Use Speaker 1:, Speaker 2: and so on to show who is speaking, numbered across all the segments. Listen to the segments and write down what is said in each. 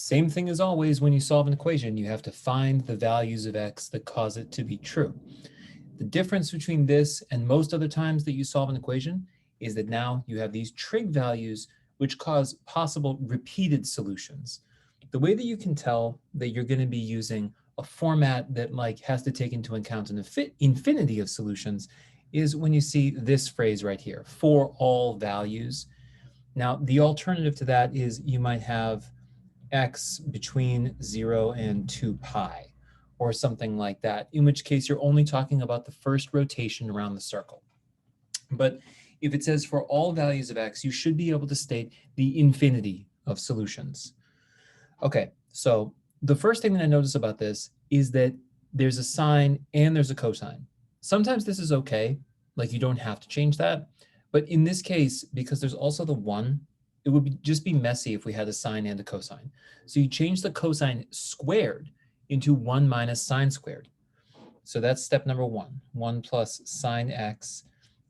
Speaker 1: Same thing as always when you solve an equation, you have to find the values of x that cause it to be true. The difference between this and most other times that you solve an equation is that now you have these trig values which cause possible repeated solutions. The way that you can tell that you're going to be using a format that has to take into account an infinity of solutions is when you see this phrase right here, for all values. Now, the alternative to that is you might have x between 0 and 2 pi, or something like that, in which case you're only talking about the first rotation around the circle. But if it says for all values of x, you should be able to state the infinity of solutions. Okay, so the first thing that I notice about this is that there's a sine and there's a cosine. Sometimes this is okay, like you don't have to change that. But in this case, because there's also the 1, it would just be messy if we had a sine and a cosine. So you change the cosine squared into 1 minus sine squared. So that's step number 1. 1 plus sine x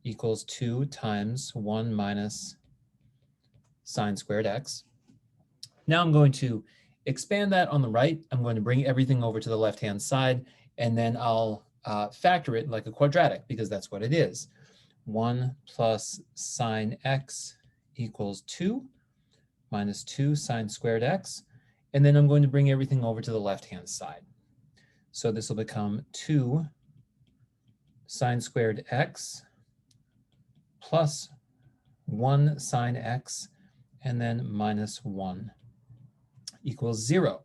Speaker 1: equals 2 times 1 minus sine squared x. Now I'm going to expand that on the right. I'm going to bring everything over to the left-hand side, and then I'll factor it like a quadratic, because that's what it is. 1 plus sine x equals 2 minus 2 sine squared x. And then I'm going to bring everything over to the left-hand side. So this will become 2 sine squared x plus 1 sine x, and then minus 1 equals 0.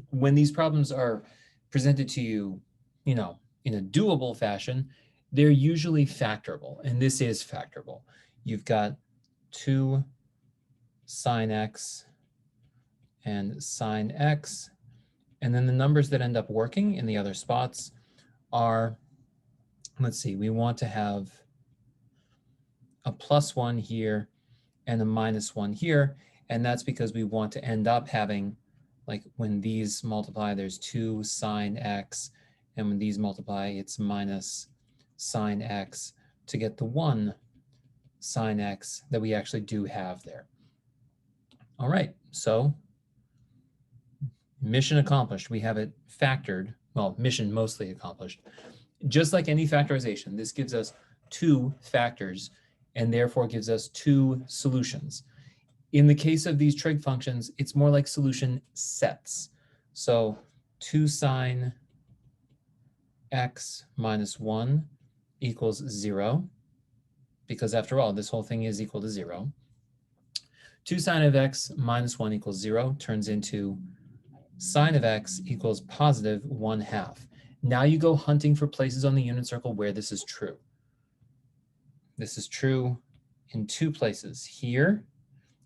Speaker 1: When these problems are presented to you, in a doable fashion, they're usually factorable, and this is factorable. You've got 2 sine x and sine x, and then the numbers that end up working in the other spots are, let's see, we want to have a plus 1 here and a minus 1 here, and that's because we want to end up having, like when these multiply, there's 2 sine x, and when these multiply, it's minus sine x to get the 1 sine x that we actually do have there. All right, so mission accomplished. We have it factored, well, mission mostly accomplished. Just like any factorization, this gives us 2 factors and therefore gives us 2 solutions. In the case of these trig functions, it's more like solution sets. So 2 sine x minus 1 equals 0, because after all, this whole thing is equal to 0. 2 sine of x minus 1 equals 0 turns into sine of x equals positive 1/2. Now you go hunting for places on the unit circle where this is true. This is true in 2 places, here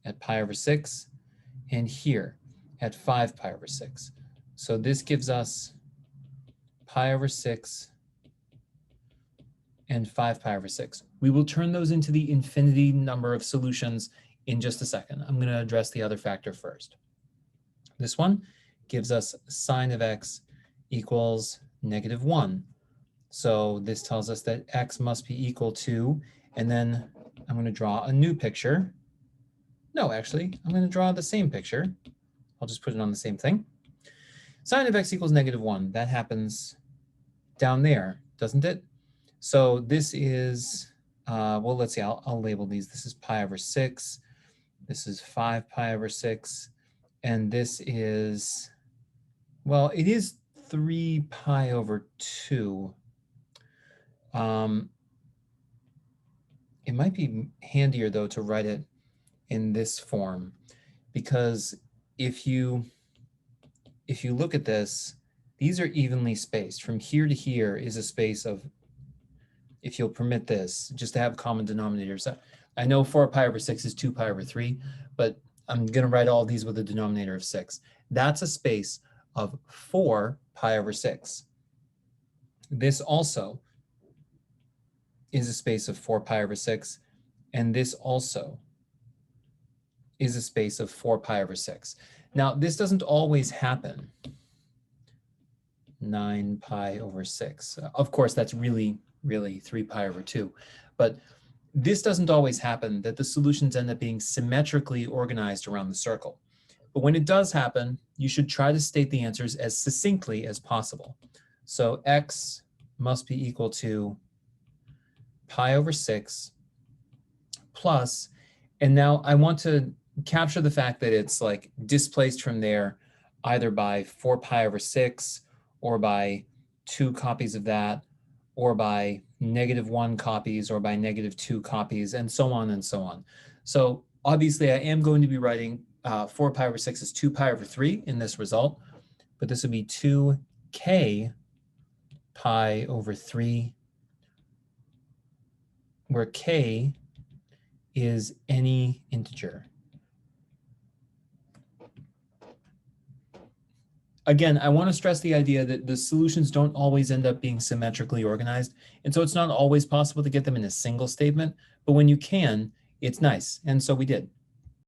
Speaker 1: at pi over 6 and here at 5 pi over 6. So this gives us pi over 6 and 5 pi over 6. We will turn those into the infinity number of solutions in just a second. I'm going to address the other factor first. This one gives us sine of x equals -1. So this tells us that x must be equal to, and then I'm going to draw a new picture. No, actually, I'm going to draw the same picture. I'll just put it on the same thing. Sine of x equals -1. That happens down there, doesn't it? So this is, well, let's see, I'll label these. This is pi over 6. This is 5 pi over 6. And this is, well, it is 3 pi over 2. It might be handier, though, to write it in this form, because if you look at this, these are evenly spaced. From here to here is a space of, if you'll permit this, just to have common denominators. I know 4 pi over 6 is 2 pi over 3, but I'm going to write all these with a denominator of 6. That's a space of 4 pi over 6. This also is a space of 4 pi over 6, and this also is a space of 4 pi over 6. Now, this doesn't always happen. 9 pi over 6. Of course, that's really 3 pi over 2. But this doesn't always happen, that the solutions end up being symmetrically organized around the circle. But when it does happen, you should try to state the answers as succinctly as possible. So x must be equal to pi over 6 plus, and now I want to capture the fact that it's like displaced from there either by 4 pi over 6 or by 2 copies of that or by -1 copies or by -2 copies and so on and so on. So obviously I am going to be writing 4 pi over 6 is 2 pi over 3 in this result, but this would be 2k pi over 3, where k is any integer. Again, I want to stress the idea that the solutions don't always end up being symmetrically organized, and so it's not always possible to get them in a single statement, but when you can, it's nice, and so we did.